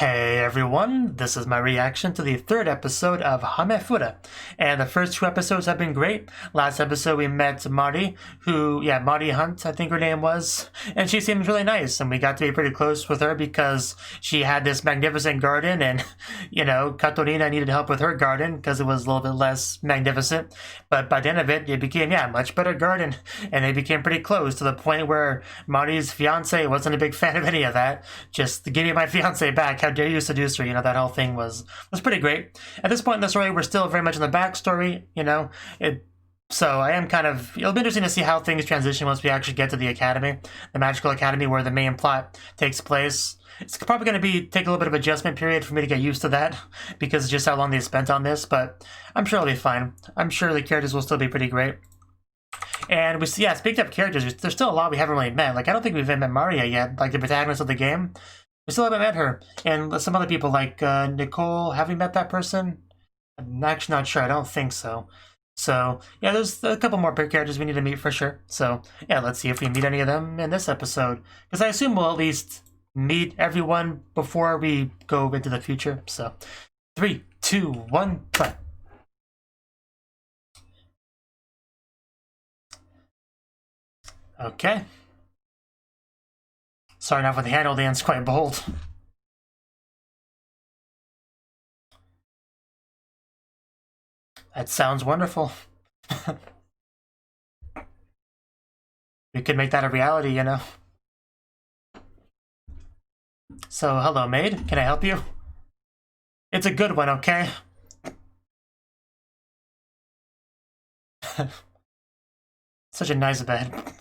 Hey everyone, this is my reaction to the third episode of Hamefura, and the first two episodes have been great. Last episode we met Mari, Mari Hunt, I think her name was, and she seems really nice, and we got to be pretty close with her because she had this magnificent garden, and, Katorina needed help with her garden because it was a little bit less magnificent, but by the end of it, it became, a much better garden, and they became pretty close to the point where Mari's fiance wasn't a big fan of any of that. Just give me my fiance back. How dare you seduce her? That whole thing was pretty great. At this point in the story, we're still very much in the backstory, So I am it'll be interesting to see how things transition once we actually get to the academy, the magical academy where the main plot takes place. It's probably going to take a little bit of adjustment period for me to get used to that because of just how long they spent on this, but I'm sure it'll be fine. I'm sure the characters will still be pretty great. And speaking of characters, there's still a lot we haven't really met. I don't think we've even met Maria yet, the protagonist of the game. We still haven't met her. And some other people like Nicole, have we met that person? I'm actually not sure, I don't think so. So, there's a couple more characters we need to meet for sure. So, let's see if we meet any of them in this episode. Because I assume we'll at least meet everyone before we go into the future. So, 3, 2, 1, play. Okay. Starting off with the handle dance, quite bold. That sounds wonderful. We could make that a reality, So, hello, maid. Can I help you? It's a good one, okay? Such a nice bed.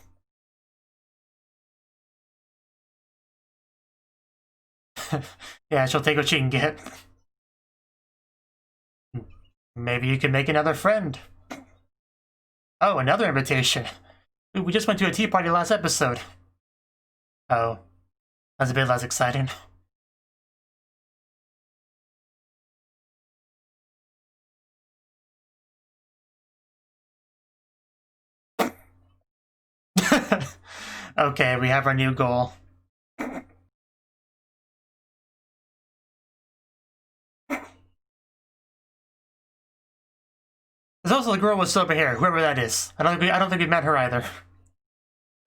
Yeah, she'll take what she can get. Maybe you can make another friend. Oh, another invitation. We just went to a tea party last episode. Oh, that's a bit less exciting. Okay, we have our new goal. There's also the girl with silver hair, whoever that is. I don't think we met her either.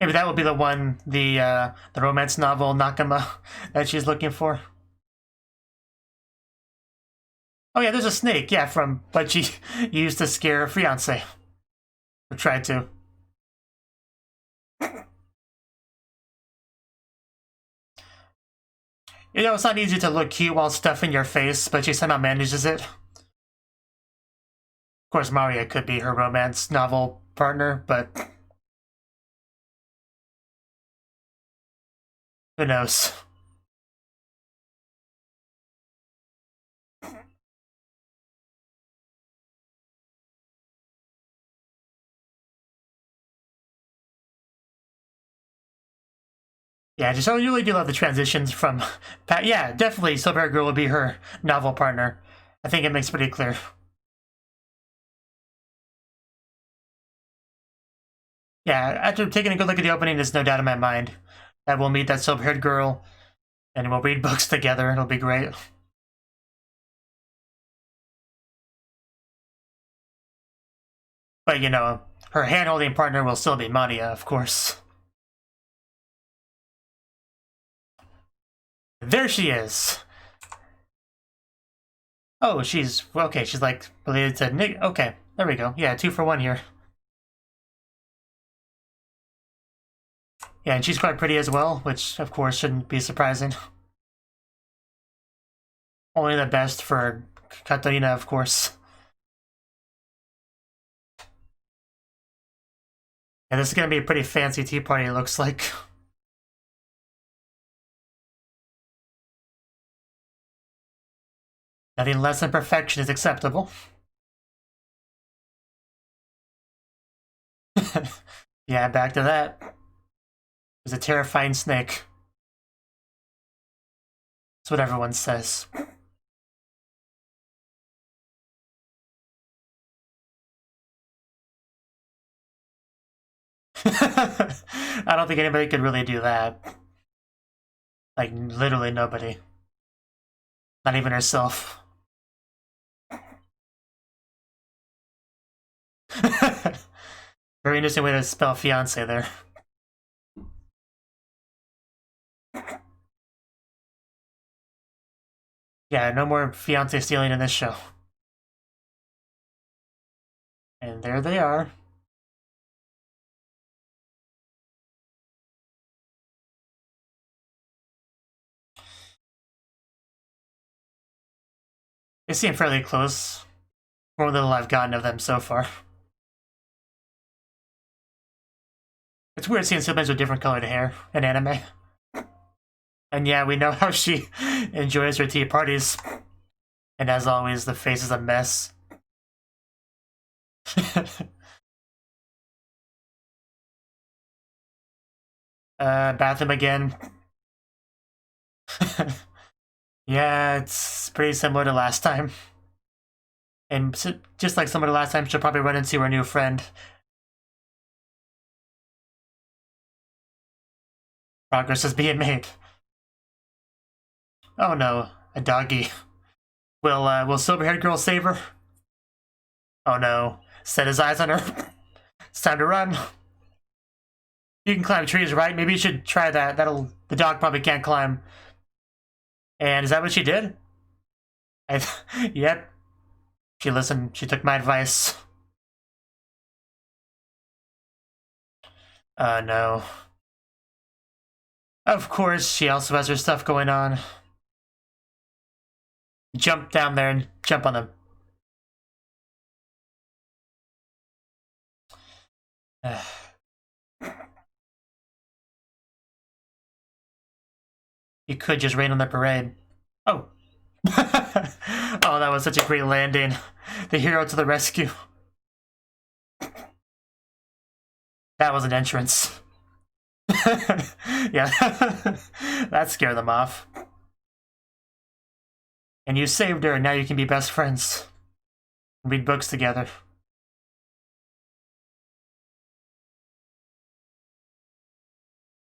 Maybe that will be the one, the romance novel Nakama that she's looking for. Oh yeah, there's a snake, from what she used to scare her fiance. Or tried to. It's not easy to look cute while stuffing your face, but she somehow manages it. Of course, Maria could be her romance novel partner, but who knows? Yeah, I really do love the transitions from... Yeah, definitely Silver Hair Girl will be her novel partner. I think it makes pretty clear. Yeah, after taking a good look at the opening, there's no doubt in my mind that we'll meet that silver-haired girl and we'll read books together. It'll be great. But, her hand-holding partner will still be Maria, of course. There she is! Oh, she's related to Nick. Okay, there we go. Yeah, 2 for 1 here. Yeah, and she's quite pretty as well, which, of course, shouldn't be surprising. Only the best for Katarina, of course. And this is going to be a pretty fancy tea party, it looks like. Nothing less than perfection is acceptable. Yeah, back to that. There's a terrifying snake. That's what everyone says. I don't think anybody could really do that. Literally nobody. Not even herself. Very interesting way to spell fiance there. Yeah, no more fiance stealing in this show. And there they are. They seem fairly close. More little I've gotten of them so far. It's weird seeing siblings with different colored hair in anime. And yeah, we know how she enjoys her tea parties. And as always, the face is a mess. Bathroom again. Yeah, it's pretty similar to last time. And just like similar to last time, she'll probably run into her new friend. Progress is being made. Oh no, a doggy. Will silver-haired girl save her? Oh no, set his eyes on her. It's time to run. You can climb trees, right? Maybe you should try that. The dog probably can't climb. And is that what she did? Yep. She listened. She took my advice. No. Of course, she also has her stuff going on. Jump down there and jump on them. You could just rain on the parade. Oh. Oh, that was such a great landing. The hero to the rescue. That was an entrance. Yeah. That scared them off. And you saved her, and now you can be best friends. Read books together.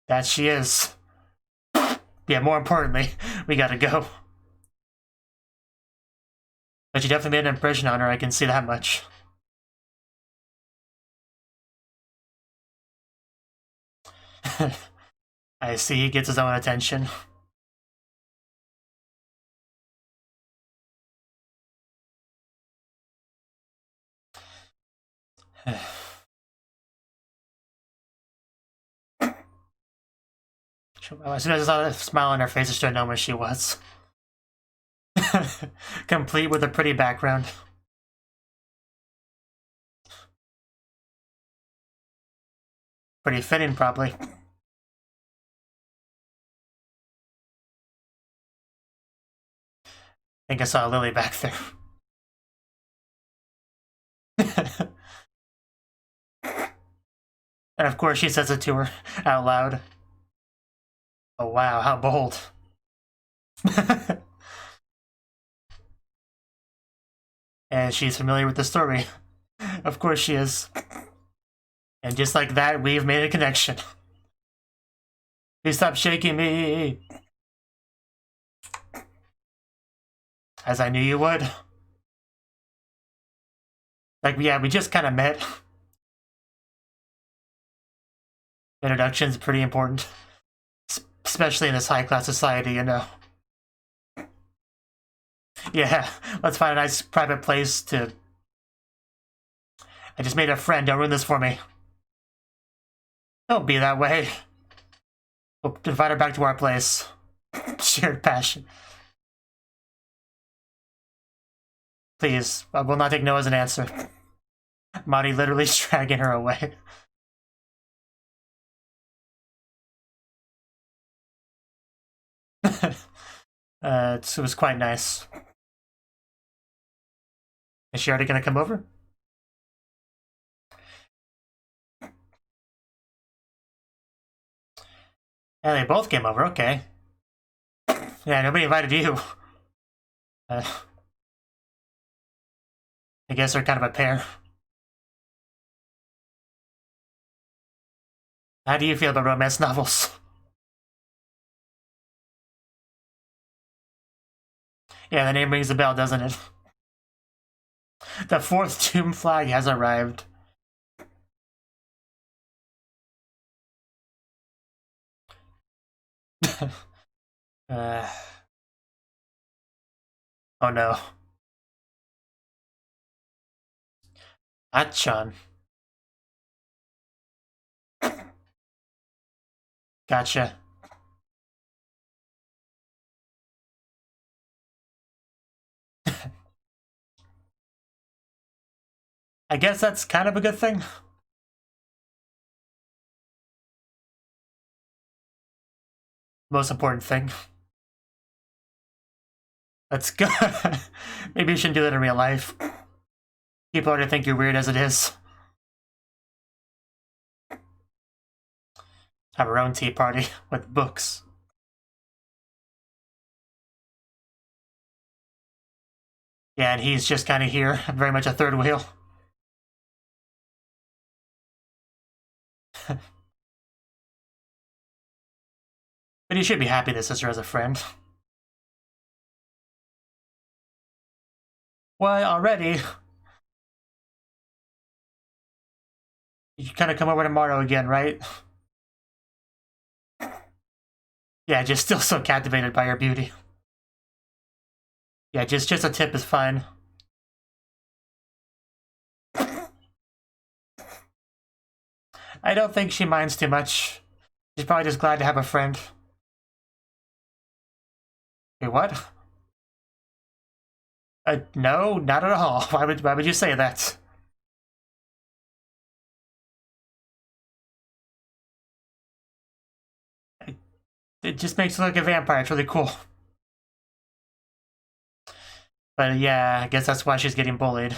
That she is. Yeah, more importantly, we gotta go. But you definitely made an impression on her, I can see that much. I see he gets his own attention. As soon as I saw that smile on her face, I should have known where she was. Complete with a pretty background. Pretty fitting, probably. I think I saw Lily back there. And of course she says it to her out loud. Oh wow, how bold. And she's familiar with the story. Of course she is. And just like that, we've made a connection. Please stop shaking me. As I knew you would. Like, yeah, we just kind of met. Introduction's pretty important. Especially in this high-class society, you know. Yeah, let's find a nice private place to... I just made a friend, don't ruin this for me. Don't be that way. We'll invite her back to our place. Shared passion. Please, I will not take no as an answer. Mari literally dragging her away. It was quite nice. Is she already gonna come over? Yeah, they both came over, okay. Yeah, nobody invited you. I guess they're kind of a pair. How do you feel about romance novels? Yeah, the name rings a bell, doesn't it? The fourth Doom flag has arrived. Oh no. Achan. Gotcha. I guess that's kind of a good thing. Most important thing. That's good. Maybe you shouldn't do that in real life. People already think you're weird as it is. Have our own tea party with books. Yeah, and he's just kind of here, very much a third wheel. But he should be happy that sister has a friend. Why, already? You kind of come over tomorrow again, right? Yeah, just still so captivated by her beauty. Yeah, just a tip is fine. I don't think she minds too much. She's probably just glad to have a friend. Wait, what? No, not at all. Why would you say that? It just makes her look like a vampire. It's really cool. But yeah, I guess that's why she's getting bullied.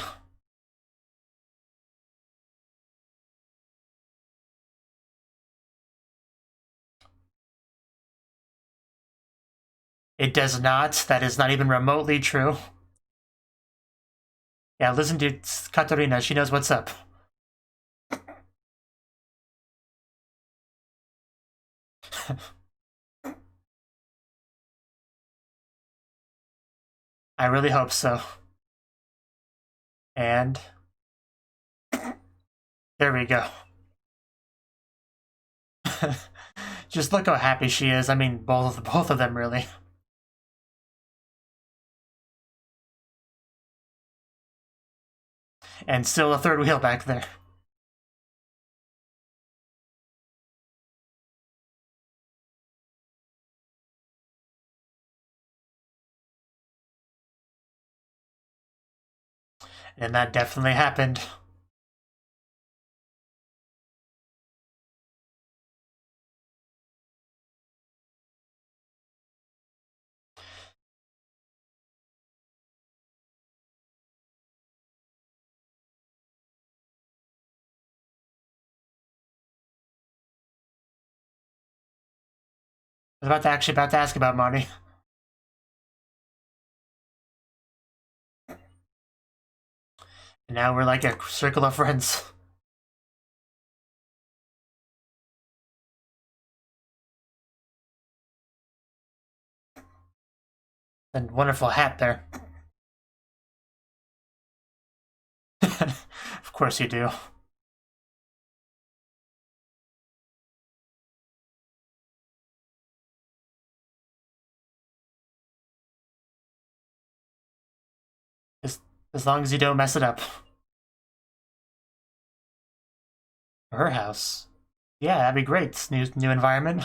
It does not. That is not even remotely true. Yeah, listen to Katarina. She knows what's up. I really hope so. And there we go. Just look how happy she is. I mean, both of them, really. And still a third wheel back there. And that definitely happened. I was actually about to ask about Marty. And now we're like a circle of friends. And wonderful hat there. Of course you do. As long as you don't mess it up. Her house. Yeah, that'd be great. New environment.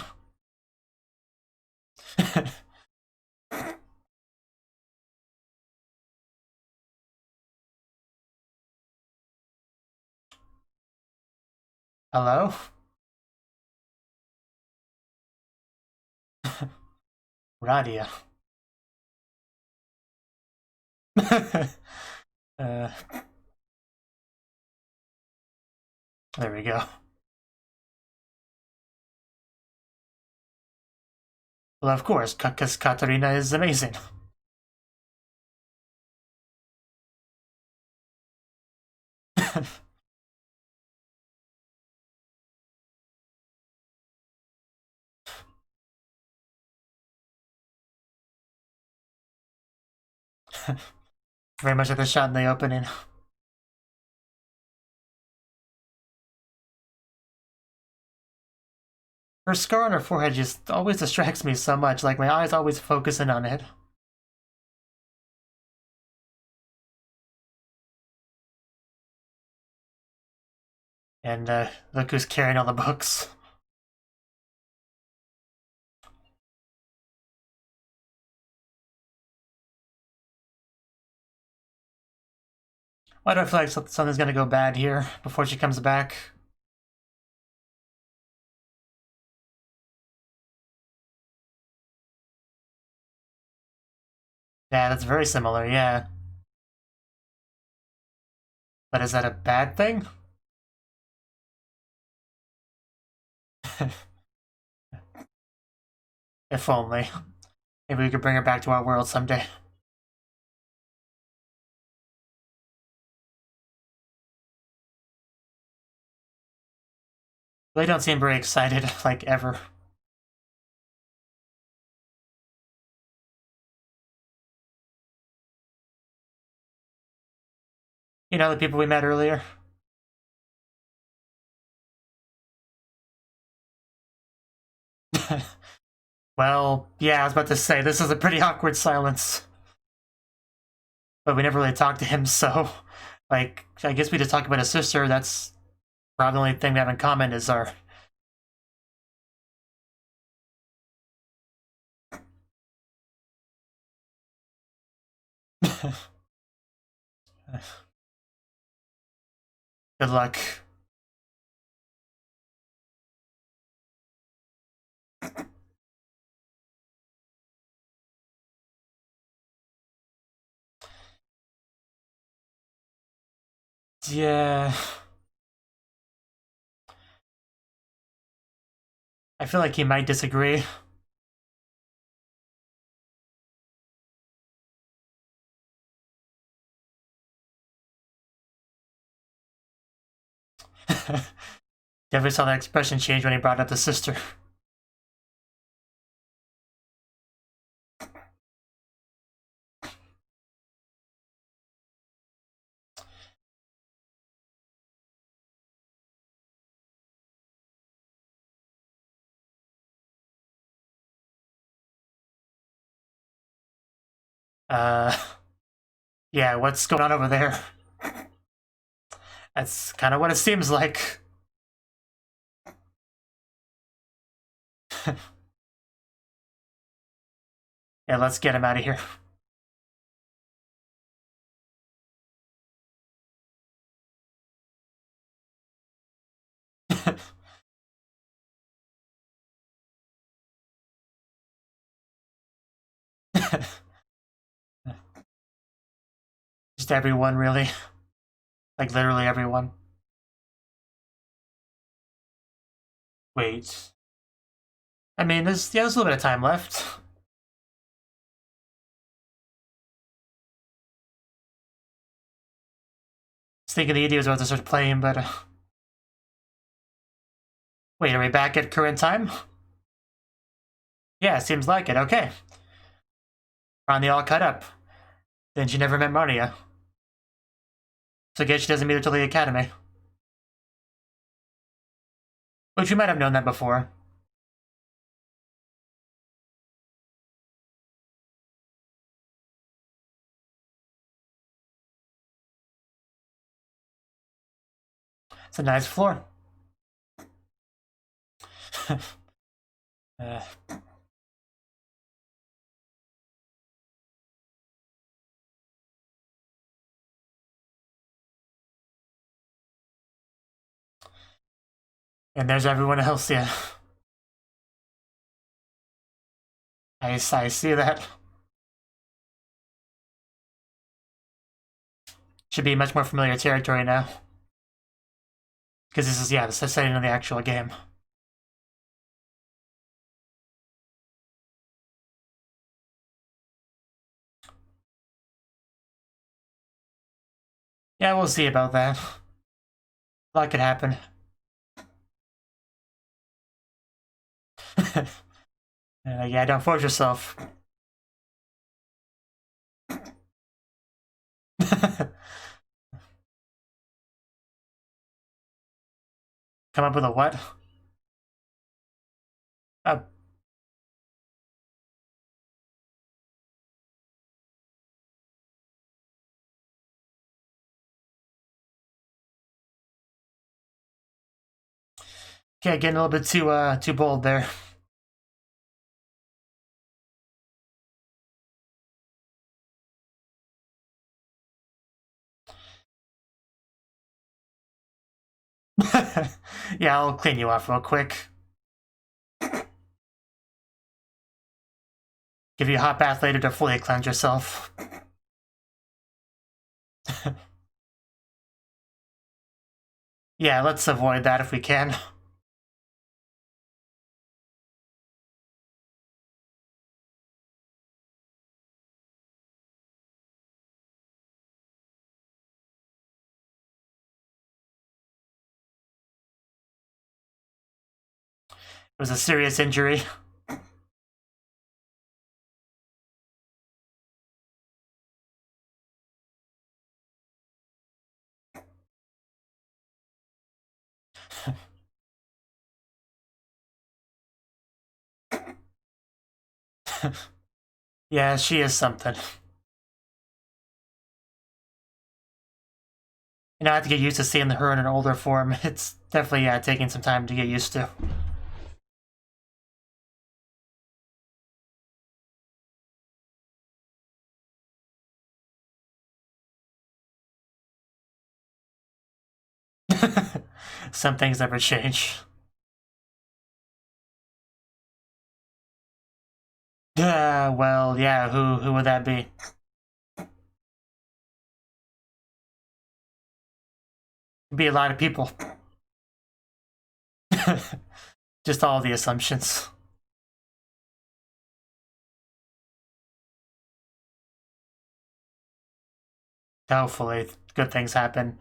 Hello? Radia. uh, there we go. Well, of course, because Katarina is amazing. Very much like the shot in the opening. Her scar on her forehead just always distracts me so much, like my eyes always focusing on it. And look who's carrying all the books. Why do I feel like something's gonna go bad here before she comes back? Yeah, that's very similar, yeah. But is that a bad thing? If only. Maybe we could bring her back to our world someday. They don't seem very excited, like, ever. You know, the people we met earlier? Well, yeah, I was about to say, this is a pretty awkward silence. But we never really talked to him, so... Like, I guess we just talked about his sister, that's probably the only thing we have in common is our... Good luck. Yeah... I feel like he might disagree. Definitely saw that expression change when he brought up the sister. Yeah, what's going on over there? That's kind of what it seems like. Yeah, let's get him out of here. Just everyone, really. Like, literally everyone. Wait. I mean, there's a little bit of time left. I was thinking the idiot was about to start playing, but... Wait, are we back at current time? Yeah, seems like it. Okay. Finally all cut up. Then she never met Maria. So I guess she doesn't meet her till the academy. Which we might have known that before. It's a nice floor. uh, and there's everyone else, yeah. I see that. Should be much more familiar territory now. Because this is, yeah, this is setting of the actual game. Yeah, we'll see about that. A lot could happen. Yeah, don't force yourself. Come up with a what? Okay, getting a little bit too bold there. Yeah, I'll clean you off real quick. Give you a hot bath later to fully cleanse yourself. Yeah, let's avoid that if we can. It was a serious injury. Yeah, she is something. You know, I have to get used to seeing her in an older form. It's definitely, yeah, taking some time to get used to. Some things never change. Well, yeah, who would that be? It'd be a lot of people. Just all the assumptions. Hopefully, good things happen.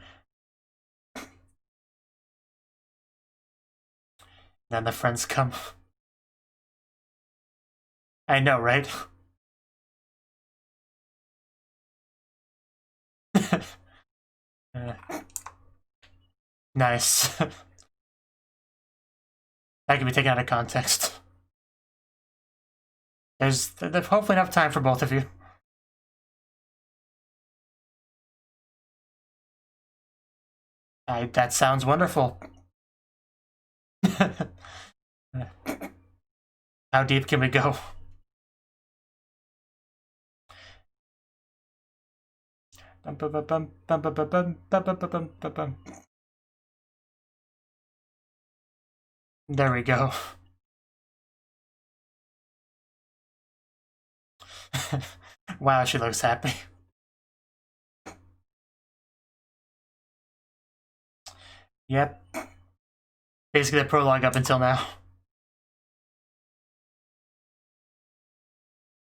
Then the friends come. I know, right? Nice. That can be taken out of context. There's hopefully enough time for both of you. That sounds wonderful. How deep can we go? There we go. Wow, she looks happy. Yep. Basically the prologue up until now.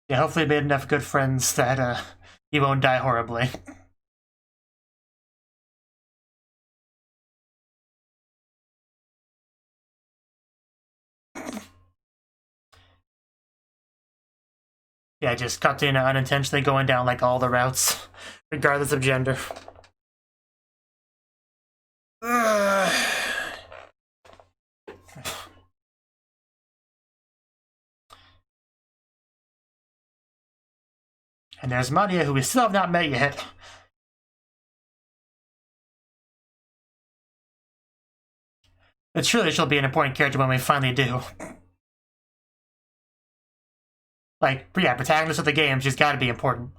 Yeah, hopefully made enough good friends that you won't die horribly. Yeah, just Katina unintentionally going down like all the routes, regardless of gender. And there's Maria, who we still have not met yet. But surely she'll be an important character when we finally do. Like, yeah, protagonist of the game, she's gotta be important.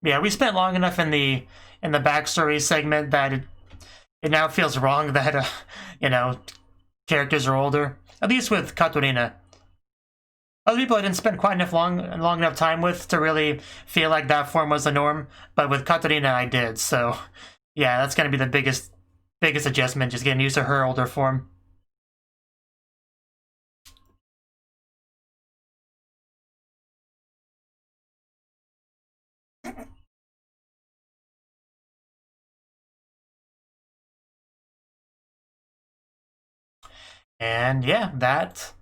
Yeah, we spent long enough in the backstory segment that it now feels wrong that, you know, characters are older. At least with Katarina. Other people I didn't spend quite long enough time with to really feel like that form was the norm, but with Katarina I did, so yeah, that's gonna be the biggest adjustment, just getting used to her older form. And yeah, that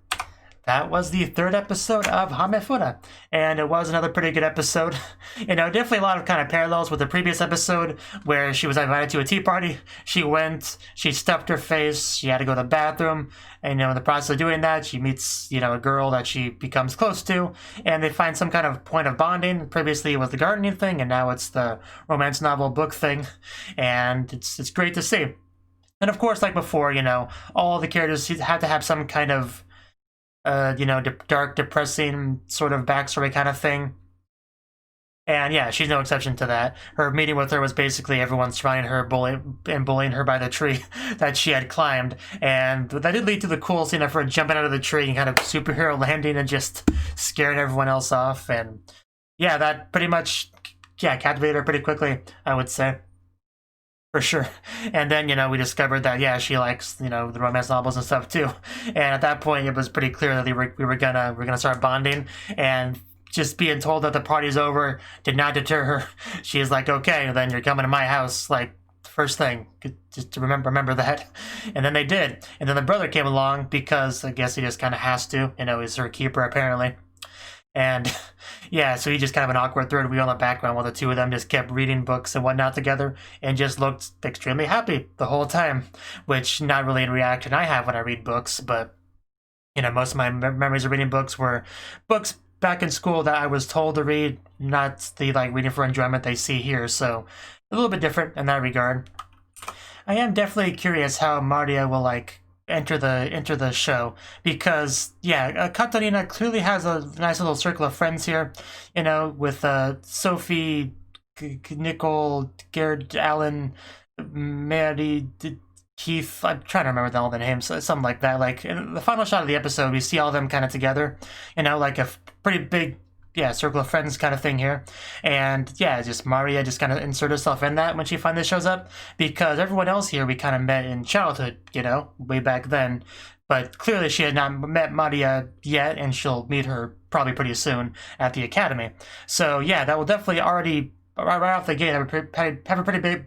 that was the third episode of Hamefura, and it was another pretty good episode. You know, definitely a lot of kind of parallels with the previous episode where she was invited to a tea party. She went, she stuffed her face, she had to go to the bathroom, and, you know, in the process of doing that, she meets, you know, a girl that she becomes close to, and they find some kind of point of bonding. Previously it was the gardening thing, and now it's the romance novel book thing, and it's great to see. And of course, like before, you know, all the characters had to have some kind of you know, dark, depressing sort of backstory kind of thing. And yeah, she's no exception to that. Her meeting with her was basically everyone surrounding her, bullying her by the tree that she had climbed. And that did lead to the cool scene of her jumping out of the tree and kind of superhero landing and just scaring everyone else off. And yeah, that pretty much, yeah, captivated her pretty quickly, I would say. For sure. And then, you know, we discovered that, yeah, she likes, you know, the romance novels and stuff too. And at that point, it was pretty clear that we were gonna start bonding. And just being told that the party's over did not deter her. She's like, okay, then you're coming to my house, like, first thing. Just to remember that. And then they did. And then the brother came along because I guess he just kind of has to. You know, he's her keeper, apparently. And yeah, so he just kind of an awkward third wheel in the background while the two of them just kept reading books and whatnot together and just looked extremely happy the whole time, which not really a reaction I have when I read books, but, you know, most of my memories of reading books were books back in school that I was told to read, not the, like, reading for enjoyment they see here, so a little bit different in that regard. I am definitely curious how Maria will, like, enter the show, because yeah, Katarina clearly has a nice little circle of friends here, you know, with Sophie, Nicole, Gerd, Alan, Mary, Keith. I'm trying to remember all the names, something like that. Like in the final shot of the episode, we see all of them kind of together, you know, like a pretty big, yeah, circle of friends kind of thing here. And yeah, just Maria just kind of insert herself in that when she finally shows up, because everyone else here we kind of met in childhood, you know, way back then. But clearly she had not met Maria yet, and she'll meet her probably pretty soon at the academy. So yeah, that will definitely already, right off the gate, have a pretty big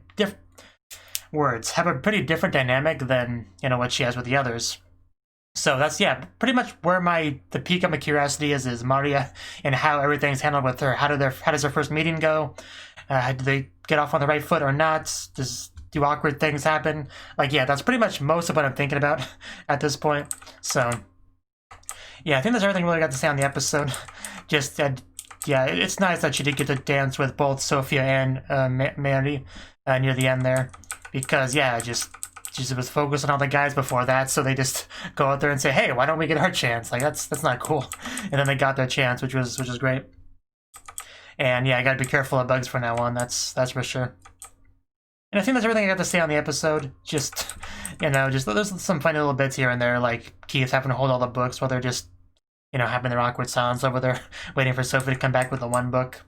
have a pretty different dynamic than, you know, what she has with the others. So that's, yeah, pretty much where the peak of my curiosity is Maria and how everything's handled with her. How does their first meeting go? Do they get off on the right foot or not? Do awkward things happen? Like, yeah, that's pretty much most of what I'm thinking about at this point. So, yeah, I think that's everything I really got to say on the episode. Just, yeah, it's nice that she did get to dance with both Sophia and Mary near the end there. Because, yeah, she was focused on all the guys before that, so they just go out there and say, hey, why don't we get our chance? Like, that's not cool. And then they got their chance, which was great. And yeah, I gotta be careful of bugs from now on, that's for sure. And I think that's everything I got to say on the episode. Just, you know, there's some funny little bits here and there, like Keith having to hold all the books while they're just, you know, having their awkward silence over there, waiting for Sophie to come back with the one book.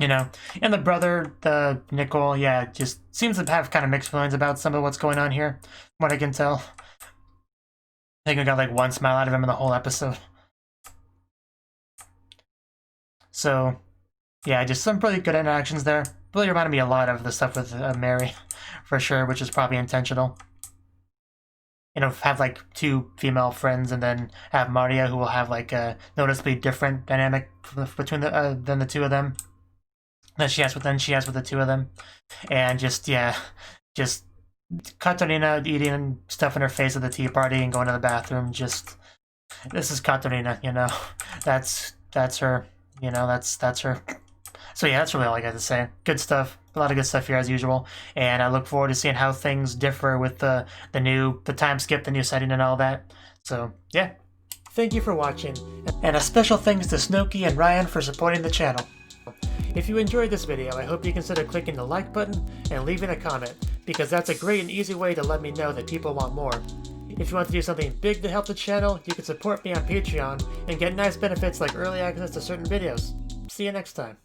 You know, and the brother, the Nicole, yeah, just seems to have kind of mixed feelings about some of what's going on here, from what I can tell. I think I got like one smile out of him in the whole episode. So, yeah, just some pretty good interactions there. Really reminded me a lot of the stuff with Mary, for sure, which is probably intentional. You know, have like two female friends, and then have Maria, who will have like a noticeably different dynamic between than the two of them. That she has with the two of them. And just, yeah, just Katarina eating stuff in her face at the tea party and going to the bathroom. Just, this is Katarina, you know. That's her, you know, that's her. So yeah, that's really all I got to say. Good stuff. A lot of good stuff here as usual. And I look forward to seeing how things differ with the time skip, the new setting and all that. So yeah. Thank you for watching. And a special thanks to Cnouki and Ryan for supporting the channel. If you enjoyed this video, I hope you consider clicking the like button and leaving a comment, because that's a great and easy way to let me know that people want more. If you want to do something big to help the channel, you can support me on Patreon and get nice benefits like early access to certain videos. See you next time.